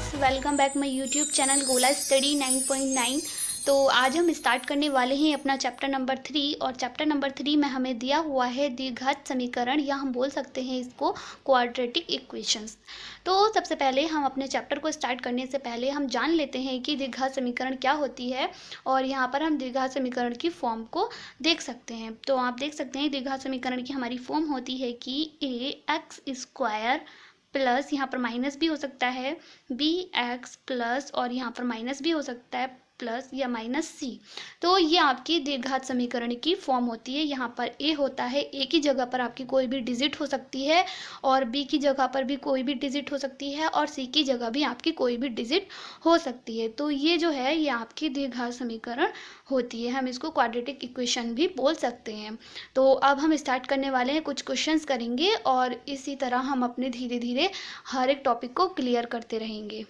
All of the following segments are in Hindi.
Friends, welcome back my YouTube channel गोला स्टडी 9.9। तो आज हम स्टार्ट करने वाले हैं अपना चैप्टर नंबर 3। और चैप्टर नंबर 3 में हमें दिया हुआ है द्विघात समीकरण, या हम बोल सकते हैं इसको क्वाड्रेटिक इक्वेशंस। तो सबसे पहले हम अपने चैप्टर को स्टार्ट करने से पहले हम जान लेते हैं कि द्विघात समीकरण क्या होती है, और यहाँ पर हम द्विघात समीकरण की फॉर्म को देख सकते हैं। तो आप देख सकते हैं द्विघात समीकरण की हमारी फॉर्म होती है कि ax² प्लस, यहाँ पर माइनस भी हो सकता है, bx प्लस, और यहाँ पर माइनस भी हो सकता है प्लस या माइनस c। तो ये आपकी द्विघात समीकरण की फॉर्म होती है। यहाँ पर a होता है, a की जगह पर आपकी कोई भी डिजिट हो सकती है, और b की जगह पर भी कोई भी डिजिट हो सकती है, और c की जगह भी आपकी कोई भी डिजिट हो सकती है। तो ये जो है ये आपकी द्विघात समीकरण होती है। हम इसको क्वाड्रेटिक इक्वेशन भी बोल सकते हैं। तो अब हम स्टार्ट करने वाले हैं, कुछ क्वेश्चंस करेंगे और इसी तरह हम अपने धीरे धीरे हर एक टॉपिक को क्लियर करते रहेंगे।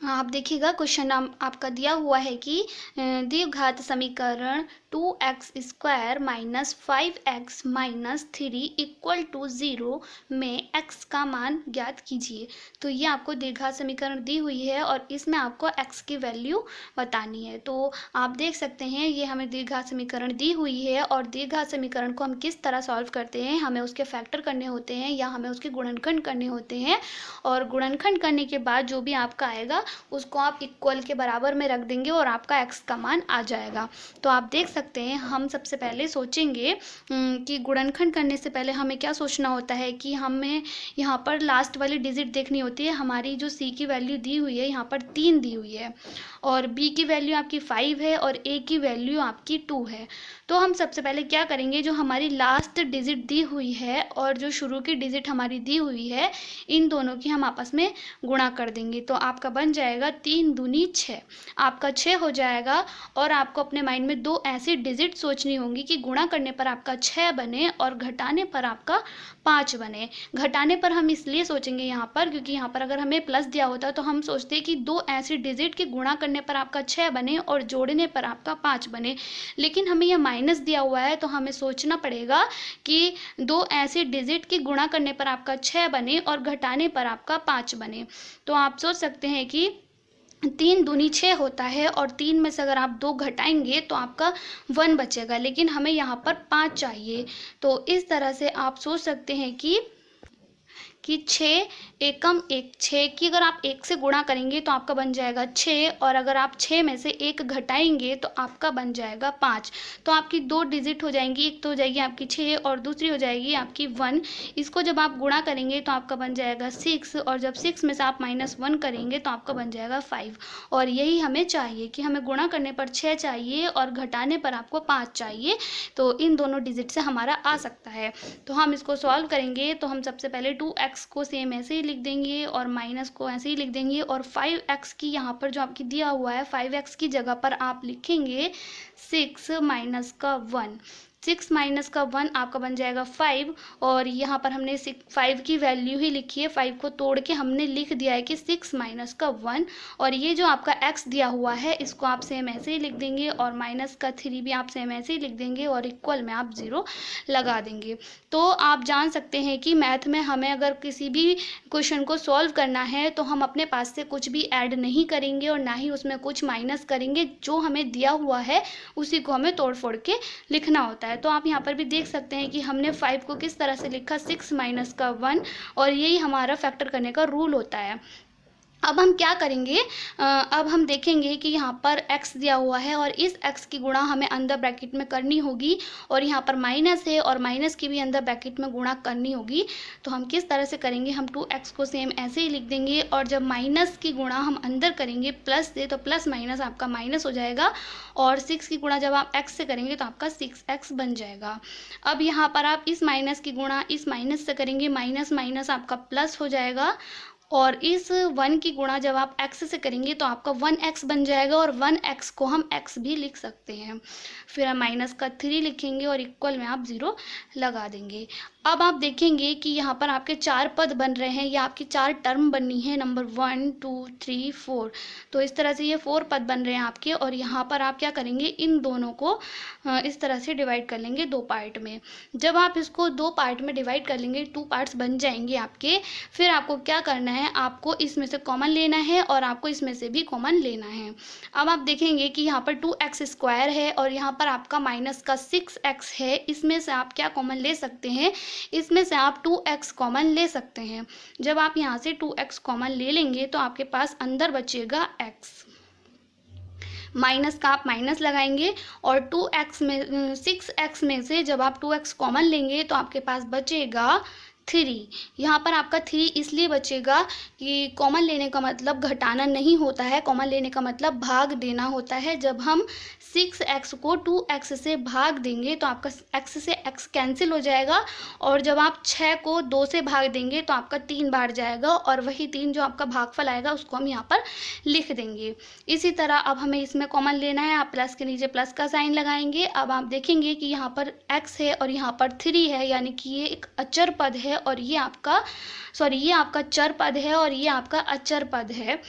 आप देखिएगा क्वेश्चन आपका दिया हुआ है कि द्विघात समीकरण 2x² minus 5x minus 3 equal to 0 में x का मान ज्ञात कीजिए। तो ये आपको द्विघात समीकरण दी हुई है और इसमें आपको x की वैल्यू बतानी है। तो आप देख सकते हैं ये हमें द्विघात समीकरण दी हुई है, और द्विघात समीकरण को हम किस तरह सॉल्व करते हैं, हमें उसके फैक्टर करने होते हैं या हमें उसके गुणनखंड करने होते हैं। और गुणनखंड करने के बाद जो भी आपका आएगा उसको आप इक्वल के बराबर में रख देंगे और आपका x का मान आ जाएगा। तो आप देख सकते हैं हम सबसे पहले सोचेंगे कि गुणनखंड करने से पहले हमें क्या सोचना होता है कि हमें यहाँ पर लास्ट वाली डिजिट देखनी होती है। हमारी जो c की वैल्यू दी हुई है यहाँ पर 3 दी हुई है, और b की वैल्यू आपकी 5 है, और a की वैल्यू आपकी 2 है। तो हम सबसे पहले क्या करेंगे, जो हमारी लास्ट डिजिट दी हुई है और जो शुरू की डिजिट हमारी दी हुई है, इन दोनों की हम आपस में गुणा कर देंगे। तो आपका बन जाएगा 3 दूनी 6, आपका 6 हो जाएगा। और आपको अपने माइंड में दो ऐसी डिजिट सोचनी होंगी कि गुणा करने पर आपका 6 बने और घटाने पर आपका 5 बने। घटाने पर हम इसलिए सोचेंगे यहाँ पर क्योंकि यहाँ पर अगर हमें प्लस दिया होता तो हम सोचते कि दो ऐसी डिजिट के गुणा करने पर आपका 6 बने और जोड़ने पर आपका 5 बने, लेकिन हमें यह माइनस दिया हुआ है तो हमें सोचना पड़ेगा कि दो ऐसी डिजिट के गुणा करने पर आपका 6 बने और घटाने पर आपका 5 बने। तो आप सोच सकते हैं कि 3 दूनी 6 होता है, और 3 में से अगर आप 2 घटाएंगे तो आपका 1 बचेगा, लेकिन हमें यहाँ पर 5 चाहिए। तो इस तरह से आप सोच सकते हैं कि 6 एकम 1, 6 की अगर आप 1 से गुणा करेंगे तो आपका बन जाएगा 6, और अगर आप 6 में से 1 घटाएंगे तो आपका बन जाएगा 5। तो आपकी दो डिजिट हो जाएंगी, एक तो हो जाएगी आपकी 6 और दूसरी हो जाएगी आपकी 1। इसको जब आप गुणा करेंगे तो आपका बन जाएगा 6, और जब 6 में से आप -1 करेंगे तो आपका बन जाएगा 5। और यही हमें चाहिए कि हमें गुणा करने पर 6 चाहिए और घटाने पर आपको 5 चाहिए। तो इन दोनों डिजिट से हमारा आ सकता है। तो हम इसको सॉल्व करेंगे। तो हम सबसे पहले 2x को सेम ऐसे ही लिख देंगे और माइनस को ऐसे ही लिख देंगे, और 5x की यहाँ पर जो आपकी दिया हुआ है 5x की जगह पर आप लिखेंगे 6 माइनस का 1। 6 माइनस का 1 आपका बन जाएगा 5, और यहाँ पर हमने 5 की वैल्यू ही लिखी है, 5 को तोड़ के हमने लिख दिया है कि 6 माइनस का 1। और ये जो आपका x दिया हुआ है इसको आप सेम ऐसे ही लिख देंगे, और माइनस का 3 भी आप सेम ऐसे ही लिख देंगे, और इक्वल में आप 0 लगा देंगे। तो आप जान सकते हैं कि मैथ में हमें अगर किसी भी क्वेश्चन को सॉल्व करना है तो हम अपने पास से कुछ भी ऐड नहीं करेंगे और ना ही उसमें कुछ माइनस करेंगे। जो हमें दिया हुआ है उसी को हमें तोड़ फोड़ के लिखना होता है। तो आप यहाँ पर भी देख सकते हैं कि हमने 5 को किस तरह से लिखा, 6 माइनस का 1, और यही हमारा फैक्टर करने का रूल होता है। अब हम क्या करेंगे, अब हम देखेंगे कि यहाँ पर x दिया हुआ है और इस x की गुणा हमें अंदर ब्रैकेट में करनी होगी, और यहाँ पर माइनस है और माइनस की भी अंदर ब्रैकेट में गुणा करनी होगी। तो हम किस तरह से करेंगे, हम 2x को सेम ऐसे ही लिख देंगे, और जब माइनस की गुणा हम अंदर करेंगे प्लस से तो प्लस माइनस आपका माइनस हो जाएगा, और 6 की गुणा जब आप x से करेंगे तो आपका 6x बन जाएगा। अब यहाँ पर आप इस माइनस की गुणा इस माइनस से करेंगे, माइनस माइनस आपका प्लस हो जाएगा, और इस 1 की गुणा जब आप x से करेंगे तो आपका 1x बन जाएगा, और 1x को हम x भी लिख सकते हैं। फिर हम माइनस का 3 लिखेंगे और इक्वल में आप 0 लगा देंगे। अब आप देखेंगे कि यहाँ पर आपके 4 पद बन रहे हैं या आपकी 4 टर्म बननी है, नंबर 1 2 3 4। तो इस तरह से ये 4 पद बन रहे हैं आपके, और यहाँ पर आप क्या करेंगे, इन दोनों को इस तरह से डिवाइड कर लेंगे 2 पार्ट में। जब आप इसको 2 पार्ट में डिवाइड कर लेंगे, 2 पार्ट्स बन जाएंगे आपके, फिर आपको क्या करना है, आपको इसमें से कॉमन लेना है और आपको इसमें से भी कॉमन लेना है। अब आप देखेंगे कि यहाँ पर 2x² है और यहाँ पर आपका माइनस का 6x है। इसमें से आप क्या कॉमन ले सकते हैं, इसमें से आप 2x कॉमन ले सकते हैं। जब आप यहाँ से 2x कॉमन ले लेंगे तो आपके पास अंदर बचेगा x, माइनस का आप माइनस लगाएंगे, और 2x में 6x में से जब आप 2x कॉमन लेंगे तो आपके पास बचेगा 3। यहाँ पर आपका 3 इसलिए बचेगा कि कॉमन लेने का मतलब घटाना नहीं होता है, कॉमन लेने का मतलब भाग देना होता है। जब हम 6x को 2x से भाग देंगे तो आपका x से x कैंसिल हो जाएगा, और जब आप 6 को 2 से भाग देंगे तो आपका 3 बार जाएगा, और वही 3 जो आपका भागफल आएगा उसको हम यहाँ पर लिख देंगे। इसी तरह अब हमें इसमें कॉमन लेना है, आप प्लस के नीचे प्लस का साइन लगाएंगे। अब आप देखेंगे कि यहाँ पर x है और यहाँ पर 3 है, यानी कि ये एक अचर पद है और ये आपका ये आपका चर पद है और ये आपका अचर पद है।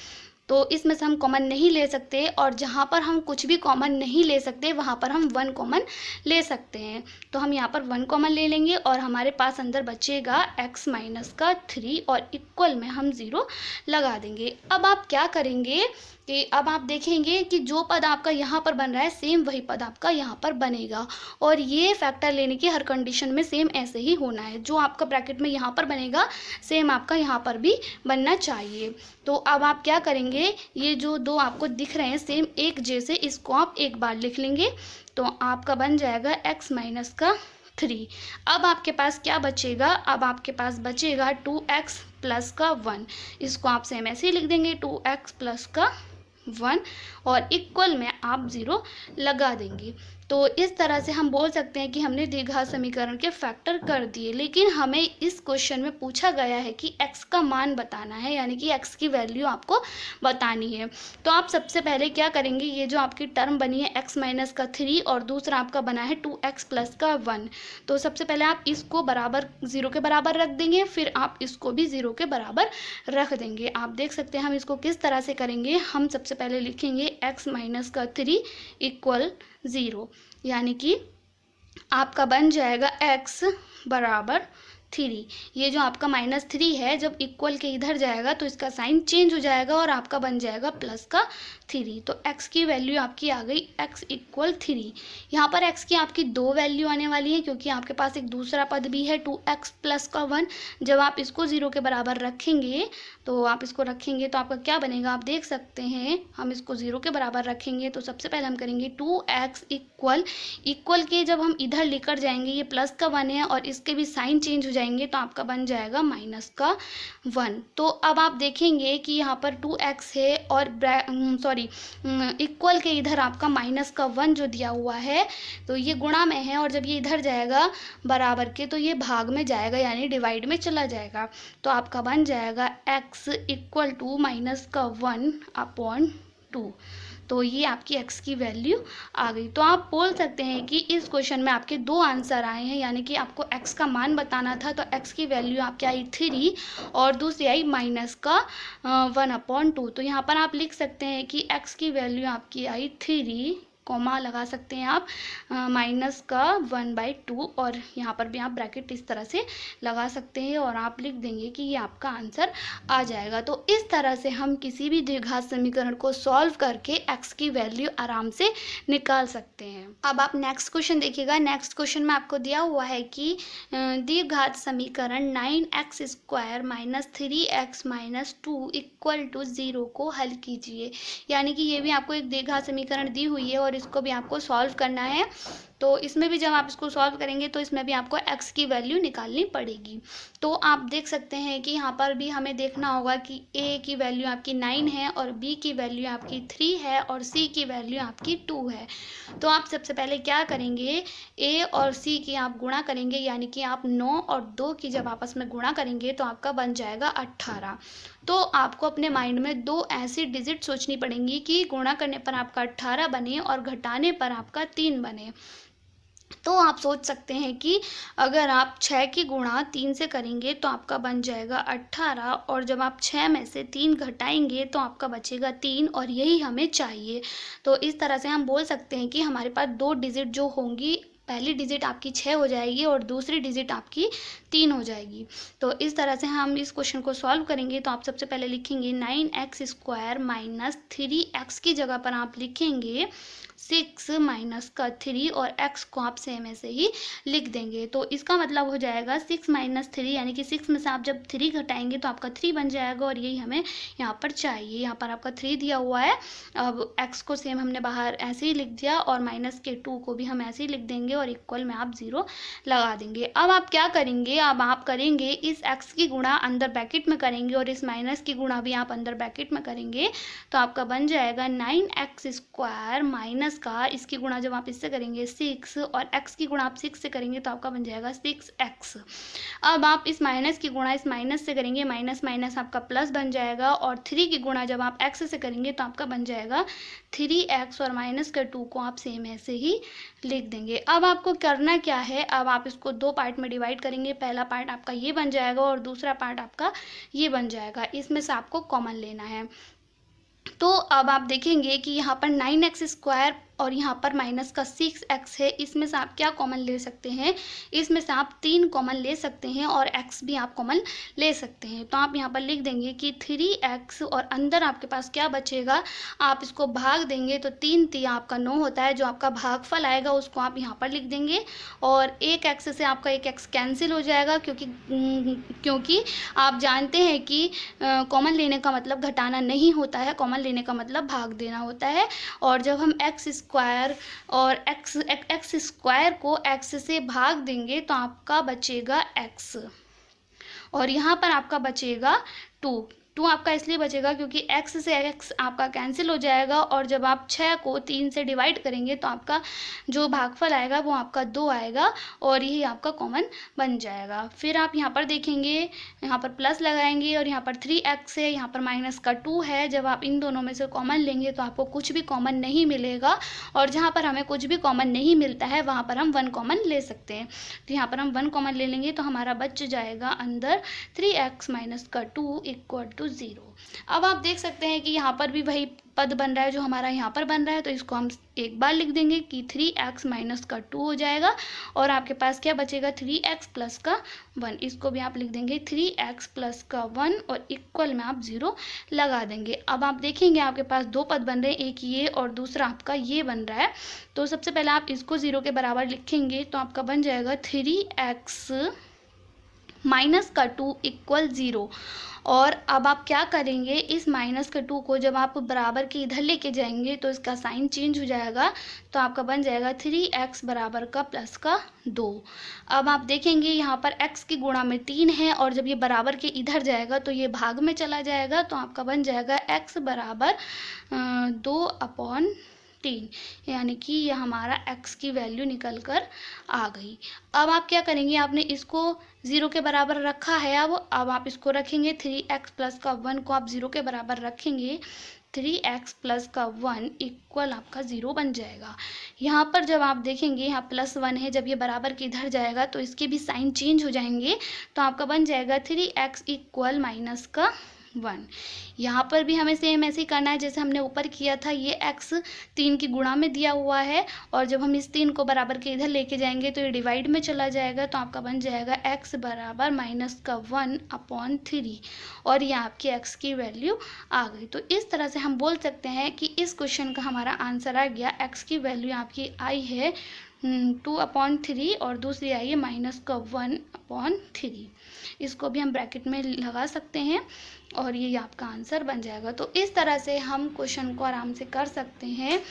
तो इसमें से हम कॉमन नहीं ले सकते, और जहाँ पर हम कुछ भी कॉमन नहीं ले सकते वहाँ पर हम 1 कॉमन ले सकते हैं। तो हम यहाँ पर 1 कॉमन ले लेंगे और हमारे पास अंदर बचेगा x माइनस का 3 और इक्वल में हम 0 लगा देंगे। अब आप क्या करेंगे कि अब आप देखेंगे कि जो पद आपका यहाँ पर बन रहा है सेम वही पद आपका यहाँ पर बनेगा, और ये फैक्टर लेने की हर कंडीशन में सेम ऐसे ही होना है। जो आपका ब्रैकेट में यहाँ पर बनेगा सेम आपका यहाँ पर भी बनना चाहिए। तो अब आप क्या करेंगे, ये जो 2 आपको दिख रहे हैं सेम एक जैसे, इसको आप एक बार लिख लेंगे तो आपका बन जाएगा x माइनस का 3। अब आपके पास क्या बचेगा, अब आपके पास बचेगा 2x प्लस का 1। इसको आप सेम ऐसे ही लिख देंगे 2x प्लस का 1 और इक्वल में आप 0 लगा देंगे। तो इस तरह से हम बोल सकते हैं कि हमने द्विघात समीकरण के फैक्टर कर दिए। लेकिन हमें इस क्वेश्चन में पूछा गया है कि x का मान बताना है, यानी कि x की वैल्यू आपको बतानी है। तो आप सबसे पहले क्या करेंगे, ये जो आपकी टर्म बनी है x माइनस का 3 और दूसरा आपका बना है 2x प्लस का 1, तो सबसे पहले आप इसको बराबर 0 के बराबर रख देंगे, फिर आप इसको भी 0 के बराबर रख देंगे। आप देख सकते हैं हम इसको किस तरह से करेंगे। हम सबसे पहले लिखेंगे x माइनस का 3 इक्वल 0, यानी कि आपका बन जाएगा x बराबर 3। ये जो आपका -3 है जब इक्वल के इधर जाएगा तो इसका साइन चेंज हो जाएगा और आपका बन जाएगा प्लस का 3। तो x की वैल्यू आपकी आ गई x इक्वल 3। यहाँ पर x की आपकी 2 वैल्यू आने वाली है क्योंकि आपके पास एक दूसरा पद भी है 2x प्लस का 1। जब आप इसको 0 के बराबर रखेंगे तो आपका क्या बनेगा, आप देख सकते हैं। हम इसको 0 के बराबर रखेंगे तो सबसे पहले हम करेंगे 2x इक्वल के जब हम इधर लेकर जाएंगे, ये प्लस का 1 है और इसके भी साइन चेंज हो जाएंगे तो आपका बन जाएगा माइनस का 1। तो अब आप देखेंगे कि यहाँ पर 2x है और इक्वल के इधर आपका माइनस का 1 जो दिया हुआ है तो ये गुणा में है, और जब ये इधर जाएगा बराबर के तो ये भाग में जाएगा यानी डिवाइड में चला जाएगा। तो आपका बन जाएगा x इक्वल टू माइनस का 1 अपॉन 2। तो ये आपकी x की वैल्यू आ गई। तो आप बोल सकते हैं कि इस क्वेश्चन में आपके 2 आंसर आए हैं, यानी कि आपको x का मान बताना था तो x की वैल्यू आपकी आई 3 और दूसरी आई माइनस का 1/2। तो यहाँ पर आप लिख सकते हैं कि x की वैल्यू आपकी आई 3, कॉमा लगा सकते हैं आप माइनस का 1/2, और यहाँ पर भी आप ब्रैकेट इस तरह से लगा सकते हैं और आप लिख देंगे कि ये आपका आंसर आ जाएगा। तो इस तरह से हम किसी भी द्विघात समीकरण को सॉल्व करके x की वैल्यू आराम से निकाल सकते हैं। अब आप नेक्स्ट क्वेश्चन देखिएगा। नेक्स्ट क्वेश्चन में आपको दिया हुआ है कि द्विघात समीकरण 9x² - 3x - 2 = 0 को हल कीजिए। यानी कि ये भी आपको एक द्विघात समीकरण दी हुई है और इसको भी आपको सॉल्व करना है। तो इसमें भी जब आप इसको सॉल्व करेंगे तो इसमें भी आपको x की वैल्यू निकालनी पड़ेगी। तो आप देख सकते हैं कि यहाँ पर भी हमें देखना होगा कि a की वैल्यू आपकी 9 है और b की वैल्यू आपकी 3 है और c की वैल्यू आपकी 2 है। तो आप सबसे पहले क्या करेंगे, a और c की आप गुणा करेंगे, यानी कि आप 9 और 2 की जब आपस में गुणा करेंगे तो आपका बन जाएगा 18। तो आपको अपने माइंड में 2 ऐसी डिजिट सोचनी पड़ेंगी कि गुणा करने पर आपका 18 बने और घटाने पर आपका 3 बने। तो आप सोच सकते हैं कि अगर आप 6 की गुणा 3 से करेंगे तो आपका बन जाएगा 18, और जब आप 6 में से 3 घटाएंगे तो आपका बचेगा 3, और यही हमें चाहिए। तो इस तरह से हम बोल सकते हैं कि हमारे पास 2 डिजिट जो होंगी, पहली डिजिट आपकी 6 हो जाएगी और दूसरी डिजिट आपकी 3 हो जाएगी। तो इस तरह से हम इस क्वेश्चन को सॉल्व करेंगे। तो आप सबसे पहले लिखेंगे 9x² माइनस 3x की जगह पर आप लिखेंगे 6 माइनस का 3, और x को आप सेम ऐसे ही लिख देंगे। तो इसका मतलब हो जाएगा 6 माइनस 3, यानी कि 6 में से आप जब 3 घटाएंगे तो आपका 3 बन जाएगा, और यही हमें यहाँ पर चाहिए। यहाँ पर आपका 3 दिया हुआ है। अब x को सेम हमने बाहर ऐसे ही लिख दिया, और माइनस के 2 को भी हम ऐसे ही लिख देंगे, और इक्वल में आप 0 लगा देंगे। अब आप क्या करेंगे, अब आप करेंगे इस x की गुणा अंदर ब्रैकेट में करेंगे, और इस माइनस की गुणा भी आप अंदर ब्रैकेट में करेंगे। तो आपका बन जाएगा 9x² माइनस का, इसकी गुणा जब आप इससे करेंगे 6, और x की गुणा आप 6 से करेंगे तो आपका बन जाएगा 6x। अब आप इस माइनस की गुणा इस माइनस से करेंगे, माइनस माइनस आपका प्लस बन जाएगा, और 3 की गुणा जब आप x से करेंगे तो आपका बन जाएगा 3x, और माइनस का 2 को आप सेम ऐसे ही लिख देंगे। अब आपको करना क्या है, अब आप इसको 2 पार्ट में डिवाइड करेंगे। पहला पार्ट आपका ये बन जाएगा और दूसरा पार्ट आपका ये बन जाएगा। इसमें से आपको कॉमन लेना है। तो अब आप देखेंगे कि यहाँ पर 9x² और यहाँ पर माइनस का 6x है। इसमें से आप क्या कॉमन ले सकते हैं, इसमें से आप 3 कॉमन ले सकते हैं, और x भी आप कॉमन ले सकते हैं। तो आप यहाँ पर लिख देंगे कि 3x, और अंदर आपके पास क्या बचेगा, आप इसको भाग देंगे तो 3 तिया आपका 9 होता है। जो आपका भागफल आएगा उसको आप यहाँ पर लिख देंगे, और एक x से आपका एक x कैंसिल हो जाएगा, क्योंकि आप जानते हैं कि कॉमन लेने का मतलब घटाना नहीं होता है, कॉमन लेने का मतलब भाग देना होता है। और जब हम x² और x² को x से भाग देंगे तो आपका बचेगा x, और यहाँ पर आपका बचेगा 2 आपका इसलिए बचेगा क्योंकि x से x आपका कैंसिल हो जाएगा, और जब आप 6 को 3 से डिवाइड करेंगे तो आपका जो भागफल आएगा वो आपका 2 आएगा, और यही आपका कॉमन बन जाएगा। फिर आप यहाँ पर देखेंगे, यहाँ पर प्लस लगाएंगे, और यहाँ पर 3x है, यहाँ पर माइनस का 2 है। जब आप इन दोनों में से कॉमन लेंगे तो आपको कुछ भी कॉमन नहीं मिलेगा, और जहाँ पर हमें कुछ भी कॉमन नहीं मिलता है वहाँ पर हम 1 कॉमन ले सकते हैं। तो यहाँ पर हम 1 कॉमन ले लेंगे तो हमारा बच जाएगा अंदर 3x माइनस का 2 इक्वल टू 0। अब आप देख सकते हैं कि यहाँ पर भी वही पद बन रहा है जो हमारा यहाँ पर बन रहा है। तो इसको हम एक बार लिख देंगे कि 3x माइनस का 2 हो जाएगा, और आपके पास क्या बचेगा 3x प्लस का 1। इसको भी आप लिख देंगे 3x प्लस का 1, और इक्वल में आप 0 लगा देंगे। अब आप देखेंगे आपके पास 2 पद बन रहे हैं, एक ये और दूसरा आपका ये बन रहा है। तो सबसे पहले आप इसको 0 के बराबर लिखेंगे तो आपका बन जाएगा 3x माइनस का 2 इक्वल 0। और अब आप क्या करेंगे, इस माइनस का 2 को जब आप बराबर के इधर लेके जाएंगे तो इसका साइन चेंज हो जाएगा, तो आपका बन जाएगा 3x बराबर का प्लस का 2। अब आप देखेंगे यहाँ पर x की गुणा में 3 है, और जब ये बराबर के इधर जाएगा तो ये भाग में चला जाएगा, तो आपका बन जाएगा x बराबर 2/3, यानी कि यह हमारा x की वैल्यू निकल कर आ गई। अब आप क्या करेंगे, आपने इसको 0 के बराबर रखा है। अब आप इसको रखेंगे 3x प्लस का 1 को आप 0 के बराबर रखेंगे, 3x प्लस का 1 इक्वल आपका 0 बन जाएगा। यहाँ पर जब आप देखेंगे यहाँ +1 है, जब ये बराबर के इधर जाएगा तो इसके भी साइन चेंज हो जाएंगे, तो आपका बन जाएगा 3x इक्वल माइनस का 1। यहाँ पर भी हमें सेम ऐसे ही करना है जैसे हमने ऊपर किया था। ये x 3 की गुणा में दिया हुआ है, और जब हम इस 3 को बराबर के इधर लेके जाएंगे तो ये डिवाइड में चला जाएगा, तो आपका बन जाएगा x बराबर माइनस का 1/3, और ये आपकी x की वैल्यू आ गई। तो इस तरह से हम बोल सकते हैं कि इस क्वेश्चन का हमारा आंसर आ गया। x की वैल्यू आपकी आई है 2/3, और दूसरी आई है माइनस का 1/3। इसको भी हम ब्रैकेट में लगा सकते हैं, और ये आपका आंसर बन जाएगा। तो इस तरह से हम क्वेश्चन को आराम से कर सकते हैं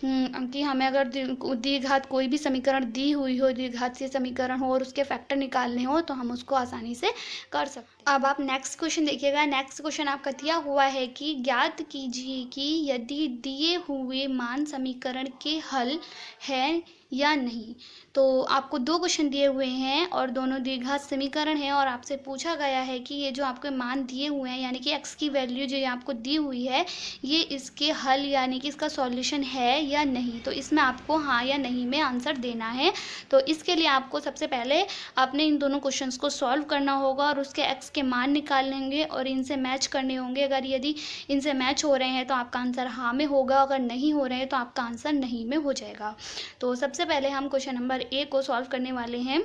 कि हमें अगर द्विघात कोई भी समीकरण दी हुई हो, द्विघातीय समीकरण हो और उसके फैक्टर निकालने हो, तो हम उसको आसानी से कर सकते हैं। अब आप नेक्स्ट क्वेश्चन देखिएगा। नेक्स्ट क्वेश्चन आपका दिया हुआ है कि ज्ञात कीजिए कि यदि दिए हुए मान समीकरण के हल है या नहीं। तो आपको 2 क्वेश्चन दिए हुए हैं, और दोनों द्विघात समीकरण है, और आपसे पूछा गया है कि ये जो आपके मान दिए हुए हैं यानी कि x की वैल्यू जो ये आपको दी हुई है ये इसके हल यानी कि इसका सॉल्यूशन है या नहीं, तो इसमें आपको हाँ या नहीं में आंसर देना है। तो इसके लिए आपको सबसे पहले आपने इन दोनों क्वेश्चंस को सॉल्व करना होगा और उसके x के मान निकालेंगे और इनसे मैच करने होंगे। अगर यदि इनसे मैच हो रहे हैं तो आपका आंसर हाँ में होगा, अगर नहीं हो रहे हैं तो आपका आंसर नहीं में हो जाएगा। तो सबसे पहले हम क्वेश्चन नंबर ए को सॉल्व करने वाले हैं।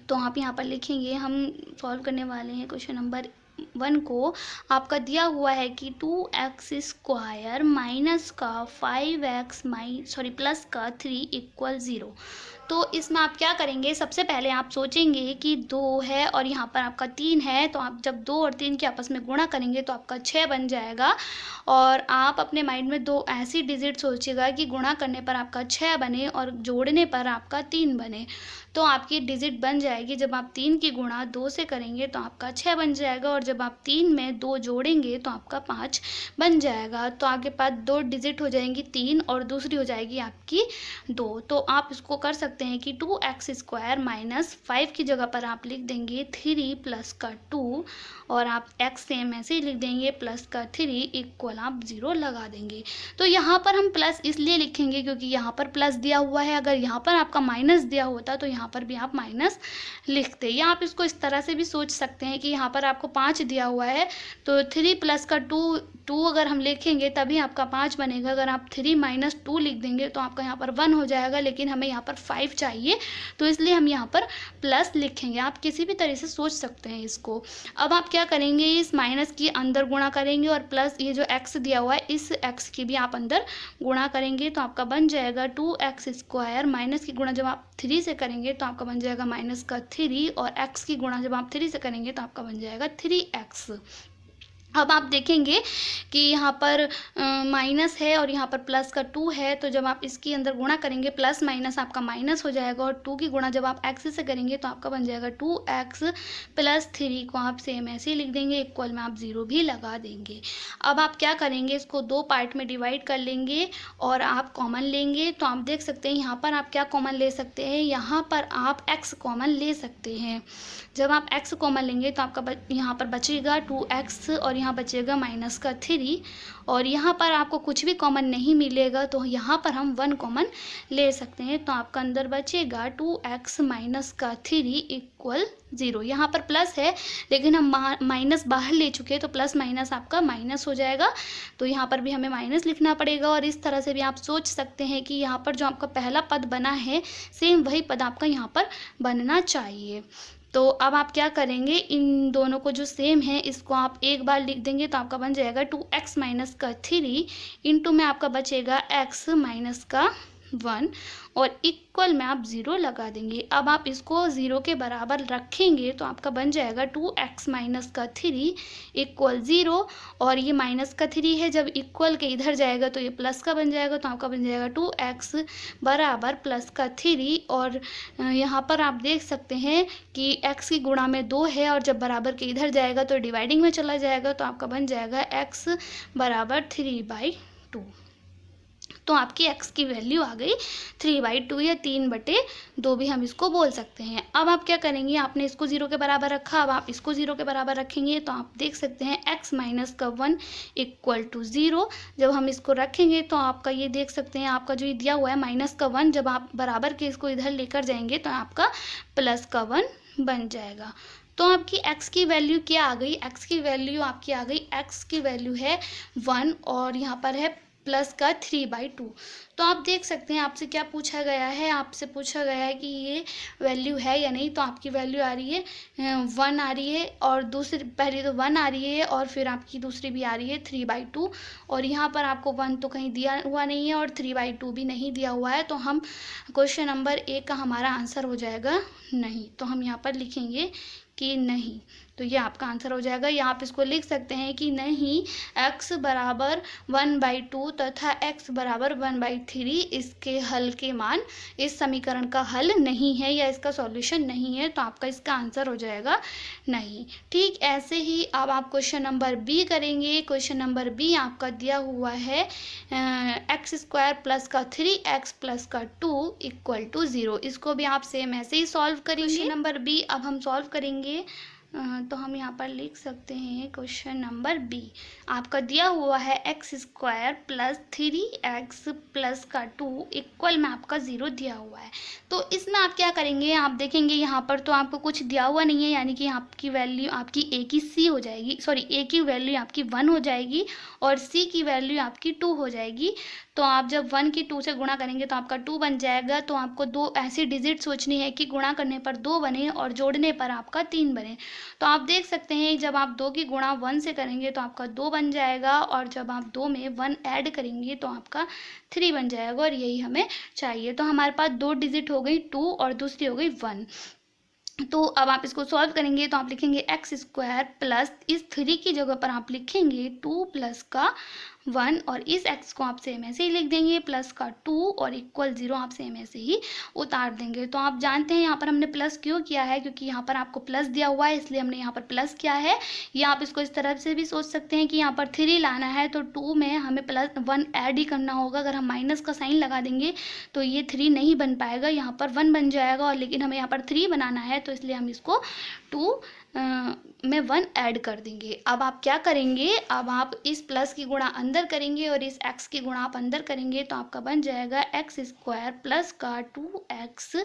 तो आप यहाँ पर लिखेंगे, हम सॉल्व करने वाले हैं क्वेश्चन नंबर 1 को। आपका दिया हुआ है कि 2x² माइनस का 5x प्लस का 3 इक्वल 0। तो इसमें आप क्या करेंगे, सबसे पहले आप सोचेंगे कि 2 है और यहाँ पर आपका 3 है, तो आप जब 2 और 3 के आपस में गुणा करेंगे तो आपका 6 बन जाएगा। और आप अपने माइंड में 2 ऐसी डिजिट सोचिएगा कि गुणा करने पर आपका 6 बने और जोड़ने पर आपका 3 बने। तो आपकी डिजिट बन जाएगी, जब आप 3 की गुणा 2 से करेंगे तो आपका 6 बन जाएगा और जब आप 3 में 2 जोड़ेंगे तो आपका 5 बन जाएगा। तो आपके पास 2 डिजिट हो जाएंगी 3 और दूसरी हो जाएगी आपकी 2। तो आप इसको कर सकते हैं कि 2x² माइनस 5 की जगह पर आप लिख देंगे 3 प्लस का 2 और आप x सेम ऐसे ही लिख देंगे प्लस का 3 इक्वल आप 0 लगा देंगे। तो यहाँ पर हम प्लस इसलिए लिखेंगे क्योंकि यहाँ पर प्लस दिया हुआ है, अगर यहाँ पर आपका माइनस दिया होता तो यहाँ पर भी आप माइनस लिखते। या आप इसको इस तरह से भी सोच सकते हैं कि यहाँ पर आपको 5 दिया हुआ है तो 3 प्लस का 2 अगर हम लिखेंगे तभी आपका 5 बनेगा। अगर आप 3 माइनस 2 लिख देंगे तो आपका यहाँ पर 1 हो जाएगा, लेकिन हमें यहाँ पर 5 चाहिए तो इसलिए हम यहाँ पर प्लस लिखेंगे। आप किसी भी तरह से सोच सकते हैं इसको। अब आप क्या करेंगे, इस माइनस की अंदर गुणा करेंगे और प्लस ये जो x दिया हुआ है इस x की भी आप अंदर गुणा करेंगे तो आपका बन जाएगा 2x² माइनस की गुणा जब आप 3 से करेंगे तो आपका बन जाएगा माइनस का 3 और x की गुणा जब आप 3 से करेंगे तो आपका बन जाएगा 3x। अब आप देखेंगे कि यहाँ पर माइनस है और यहाँ पर प्लस का 2 है, तो जब आप इसके अंदर गुणा करेंगे प्लस माइनस आपका माइनस हो जाएगा और 2 की गुणा जब आप x से करेंगे तो आपका बन जाएगा 2x प्लस 3 को आप सेम ऐसे ही लिख देंगे, इक्वल में आप 0 भी लगा देंगे। अब आप क्या करेंगे, इसको 2 पार्ट में डिवाइड कर लेंगे और आप कॉमन लेंगे। तो आप देख सकते हैं यहाँ पर आप क्या कॉमन ले सकते हैं, यहाँ पर आप x कॉमन ले सकते हैं। जब आप x कॉमन लेंगे तो आपका यहाँ पर बचेगा 2x और यहाँ बचेगा माइनस का 3 और यहाँ पर आपको कुछ भी कॉमन नहीं मिलेगा तो यहाँ पर हम 1 कॉमन ले सकते हैं। तो आपका अंदर बचेगा 2x माइनस का 3 इक्वल 0। यहाँ पर प्लस है लेकिन हम माइनस बाहर ले चुके हैं तो प्लस माइनस आपका माइनस हो जाएगा, तो यहाँ पर भी हमें माइनस लिखना पड़ेगा। और इस तरह से भी आप सोच सकते हैं कि यहाँ पर जो आपका पहला पद बना है सेम वही पद आपका यहाँ पर बनना चाहिए। तो अब आप क्या करेंगे, इन दोनों को जो सेम है इसको आप एक बार लिख देंगे तो आपका बन जाएगा 2x माइनस का 3 इंटू में आपका बचेगा x माइनस का 1 और इक्वल में आप 0 लगा देंगे। अब आप इसको 0 के बराबर रखेंगे तो आपका बन जाएगा 2x माइनस का 3 इक्वल 0 और ये माइनस का 3 है, जब इक्वल के इधर जाएगा तो ये प्लस का बन जाएगा, तो आपका बन जाएगा 2x बराबर प्लस का 3 और यहाँ पर आप देख सकते हैं कि x की गुणा में 2 है और जब बराबर के इधर जाएगा तो डिवाइडिंग में चला जाएगा, तो आपका बन जाएगा x बराबर 3/2। तो आपकी x की वैल्यू आ गई 3/2 या 3/2 भी हम इसको बोल सकते हैं। अब आप क्या करेंगे, आपने इसको 0 के बराबर रखा, अब आप इसको 0 के बराबर रखेंगे तो आप देख सकते हैं x माइनस का 1 इक्वल टू 0। जब हम इसको रखेंगे तो आपका ये देख सकते हैं आपका जो दिया हुआ है माइनस का 1, जब आप बराबर के इसको इधर लेकर जाएंगे तो आपका प्लस का 1 बन जाएगा। तो आपकी x की वैल्यू क्या आ गई, x की वैल्यू आपकी आ गई, x की वैल्यू है 1 और यहाँ पर है प्लस का 3/2। तो आप देख सकते हैं आपसे क्या पूछा गया है, आपसे पूछा गया है कि ये वैल्यू है या नहीं। तो आपकी वैल्यू आ रही है 1 आ रही है और दूसरी पहली तो 1 आ रही है और फिर आपकी दूसरी भी आ रही है 3/2 और यहाँ पर आपको 1 तो कहीं दिया हुआ नहीं है और 3/2 भी नहीं दिया हुआ है, तो हम क्वेश्चन नंबर 1 का हमारा आंसर हो जाएगा नहीं। तो हम यहाँ पर लिखेंगे कि नहीं, तो ये आपका आंसर हो जाएगा। या आप इसको लिख सकते हैं कि नहीं x बराबर 1/2 तथा x बराबर 1/3 इसके हल के मान इस समीकरण का हल नहीं है या इसका सॉल्यूशन नहीं है, तो आपका इसका आंसर हो जाएगा नहीं। ठीक ऐसे ही अब आप क्वेश्चन नंबर बी करेंगे। क्वेश्चन नंबर बी आपका दिया हुआ है x² प्लस का 3x प्लस का 2 इक्वल टू 0। इसको भी आप सेम ऐसे ही सॉल्व करिए। क्वेश्चन नंबर बी अब हम सॉल्व करेंगे। लिखेंगे तो हम यहाँ पर लिख सकते हैं क्वेश्चन नंबर बी। आपका दिया हुआ है x square plus 3x plus का 2 इक्वल में आपका 0 दिया हुआ है। तो इसमें आप क्या करेंगे, आप देखेंगे यहाँ पर तो आपको कुछ दिया हुआ नहीं है, यानी कि आपकी वैल्यू आपकी ए की सी हो जाएगी, सॉरी ए की वैल्यू आपकी 1 हो जाएगी और सी की वैल्यू आपकी 2 हो जाएगी। तो आप जब 1 की 2 से गुणा करेंगे तो आपका 2 बन जाएगा। तो आपको दो ऐसी डिजिट सोचनी है कि गुणा करने पर 2 बने और जोड़ने पर आपका 3 बने। तो आप देख सकते हैं जब आप 2 की गुणा 1 से करेंगे तो आपका 2 बन जाएगा और जब आप 2 में 1 ऐड करेंगे तो आपका 3 बन जाएगा और यही हमें चाहिए। तो हमारे पास 2 डिजिट हो गई 2 और दूसरी हो गई 1। तो अब आप इसको सॉल्व करेंगे तो आप लिखेंगे एक्स स्क्वायर प्लस इस 3 की जगह पर आप लिखेंगे 2 प्लस का 1 और इस x को आप सेम ऐसे ही लिख देंगे प्लस का 2 और इक्वल 0 आप सेम ऐसे ही उतार देंगे। तो आप जानते हैं यहाँ पर हमने प्लस क्यों किया है, क्योंकि यहाँ पर आपको प्लस दिया हुआ है इसलिए हमने यहाँ पर प्लस किया है। या आप इसको इस तरफ से भी सोच सकते हैं कि यहाँ पर 3 लाना है तो 2 में हमें प्लस 1 ऐड ही करना होगा। अगर हम माइनस का साइन लगा देंगे तो ये 3 नहीं बन पाएगा, यहाँ पर 1 बन जाएगा और लेकिन हमें यहाँ पर 3 बनाना है तो इसलिए हम इसको 2 में 1 ऐड कर देंगे। अब आप क्या करेंगे, अब आप इस प्लस की गुणा अंदर करेंगे और इस x की गुणा आप अंदर करेंगे तो आपका बन जाएगा एक्स स्क्वायर प्लस का 2x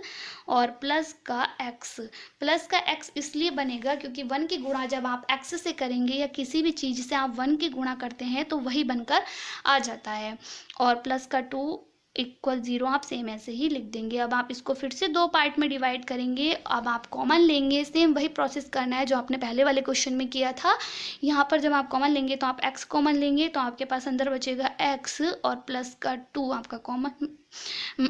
और प्लस का x। प्लस का x इसलिए बनेगा क्योंकि 1 की गुणा जब आप x से करेंगे या किसी भी चीज़ से आप 1 की गुणा करते हैं तो वही बनकर आ जाता है। और प्लस का 2 इक्वल 0 आप सेम ऐसे ही लिख देंगे। अब आप इसको फिर से 2 पार्ट में डिवाइड करेंगे। अब आप कॉमन लेंगे, सेम वही प्रोसेस करना है जो आपने पहले वाले क्वेश्चन में किया था। यहाँ पर जब आप कॉमन लेंगे तो आप x कॉमन लेंगे तो आपके पास अंदर बचेगा x और प्लस का 2 आपका कॉमन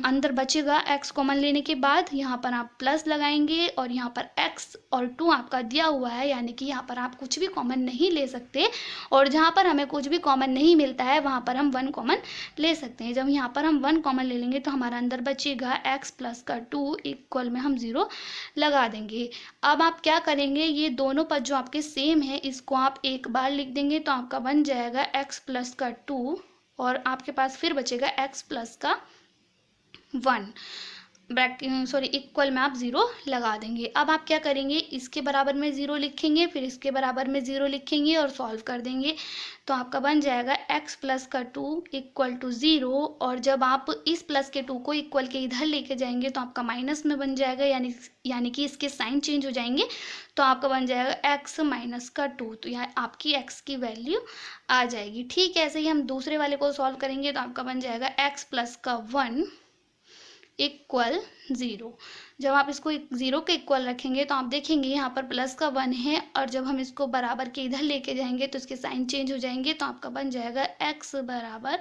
अंदर बचेगा। x कॉमन लेने के बाद यहाँ पर आप प्लस लगाएंगे और यहाँ पर x और 2 आपका दिया हुआ है, यानी कि यहाँ पर आप कुछ भी कॉमन नहीं ले सकते और जहाँ पर हमें कुछ भी कॉमन नहीं मिलता है वहाँ पर हम 1 कॉमन ले सकते हैं। जब यहाँ पर हम 1 कॉमन ले लेंगे तो हमारा अंदर बचेगा x प्लस का 2 इक्वल में हम 0 लगा देंगे। अब आप क्या करेंगे, ये दोनों पद जो आपके सेम है इसको आप एक बार लिख देंगे तो आपका बन जाएगा x प्लस का 2 और आपके पास फिर बचेगा x प्लस का 1 ब्रैकेट सॉरी इक्वल में आप 0 लगा देंगे। अब आप क्या करेंगे, इसके बराबर में 0 लिखेंगे फिर इसके बराबर में 0 लिखेंगे और सॉल्व कर देंगे तो आपका बन जाएगा x प्लस का 2 इक्वल टू 0 और जब आप इस प्लस के 2 को इक्वल के इधर लेके जाएंगे तो आपका माइनस में बन जाएगा, यानी कि इसके साइन चेंज हो जाएंगे तो आपका बन जाएगा x माइनस का 2। तो यहाँ आपकी x की वैल्यू आ जाएगी। ठीक है, ऐसे ही हम दूसरे वाले को सॉल्व करेंगे तो आपका बन जाएगा x प्लस का 1 इक्वल 0। जब आप इसको 0 के इक्वल रखेंगे तो आप देखेंगे यहाँ पर प्लस का 1 है और जब हम इसको बराबर के इधर लेके जाएंगे तो इसके साइन चेंज हो जाएंगे तो आपका बन जाएगा x बराबर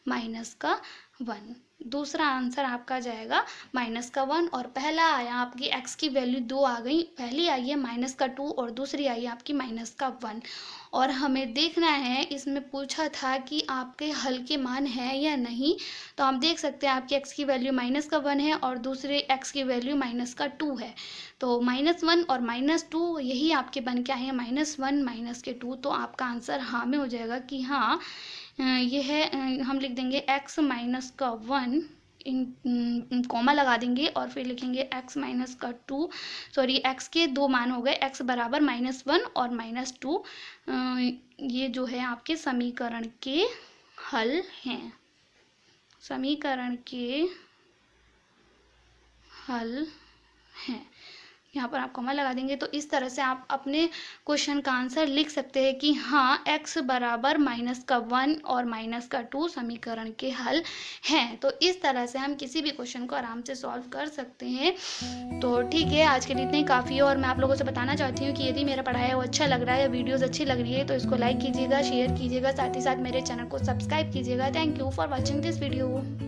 माइनस का 1। दूसरा आंसर आपका जाएगा माइनस का 1 और पहला आया आपकी x की वैल्यू 2 आ गई, पहली आई है माइनस का 2 और दूसरी आई है आपकी माइनस का 1। और हमें देखना है, इसमें पूछा था कि आपके हल के मान है या नहीं, तो आप देख सकते हैं आपकी x की वैल्यू माइनस का 1 है और दूसरे x की वैल्यू माइनस का 2 है। तो -1 और -2 यही आपके बन के आए हैं -1 माइनस के 2। तो आपका आंसर हाँ में हो जाएगा कि हाँ ये है। हम लिख देंगे x माइनस का 1 कॉमा लगा देंगे और फिर लिखेंगे x माइनस का 2 सॉरी x के 2 मान हो गए, x बराबर -1 और -2। ये जो है आपके समीकरण के हल हैं, समीकरण के हल हैं। यहाँ पर आप कॉमा लगा देंगे तो इस तरह से आप अपने क्वेश्चन का आंसर लिख सकते हैं कि हाँ x बराबर माइनस का 1 और माइनस का 2 समीकरण के हल हैं। तो इस तरह से हम किसी भी क्वेश्चन को आराम से सॉल्व कर सकते हैं। तो ठीक है, आज के लिए इतना ही काफ़ी है और मैं आप लोगों से बताना चाहती हूँ कि यदि मेरा पढ़ाया वो अच्छा लग रहा है या वीडियोज़ अच्छी लग रही है तो इसको लाइक कीजिएगा, शेयर कीजिएगा, साथ ही साथ मेरे चैनल को सब्सक्राइब कीजिएगा। Thank you for watching this video.